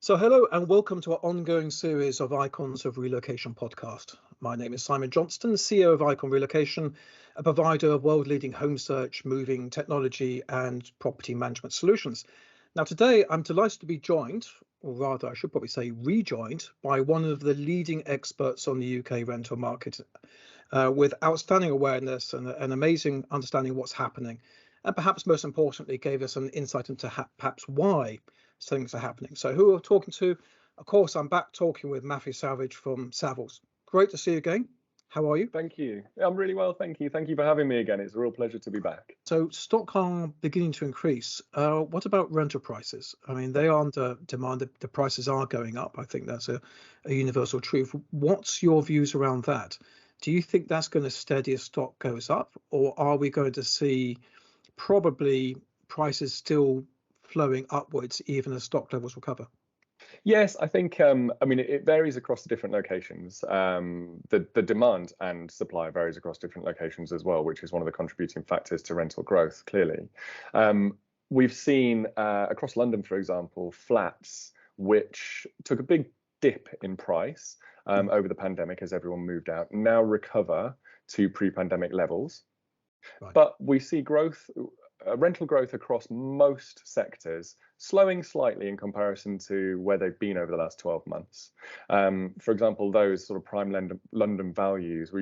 So, hello and welcome to our ongoing series of Icons of Relocation podcast. My name is Simon Johnston, CEO of Icon Relocation, a provider of world-leading home search, moving technology and property management solutions. Now, today I'm delighted to be joined, or rather I should probably say rejoined, by one of the leading experts on the UK rental market with outstanding awareness and an amazing understanding of what's happening. And perhaps most importantly, gave us an insight into perhaps why things are happening. So who are we talking to? Of course, I'm back talking with Matthew Salvidge from Savills. Great to see you again. How are you? Thank you. I'm really well, thank you. Thank you for having me again. It's a real pleasure to be back. So stock are beginning to increase. What about rental prices? I mean, they are under demand. The prices are going up. I think that's a universal truth. What's your views around that? Do you think that's going to steady as stock goes up, or are we going to see probably prices still flowing upwards even as stock levels recover? Yes, I think, it varies across the different locations. The demand and supply varies across different locations as well, which is one of the contributing factors to rental growth, clearly. We've seen across London, for example, flats which took a big dip in price over the pandemic as everyone moved out, now recover to pre-pandemic levels. Right. But we see growth, rental growth across most sectors slowing slightly in comparison to where they've been over the last 12 months. For example, those sort of prime London values,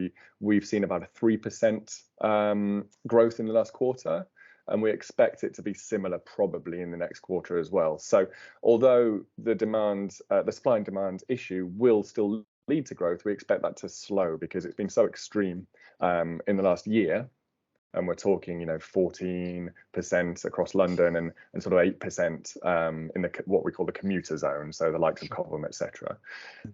we've seen about a 3% growth in the last quarter, and we expect it to be similar probably in the next quarter as well. So although the supply and demand issue will still lead to growth, we expect that to slow because it's been so extreme in the last year. And we're talking, 14% across London and sort of 8% in what we call the commuter zone, so the likes of Cobham, etc.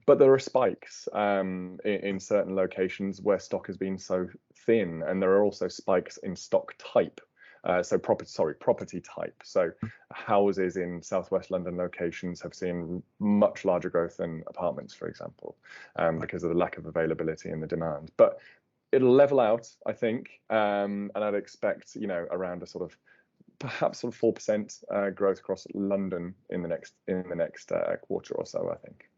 But there are spikes in certain locations where stock has been so thin, and there are also spikes in stock type. Property type. So houses in southwest London locations have seen much larger growth than apartments, for example, because of the lack of availability and the demand. But it'll level out, I think, and I'd expect, around a perhaps 4% growth across London in the next quarter or so, I think.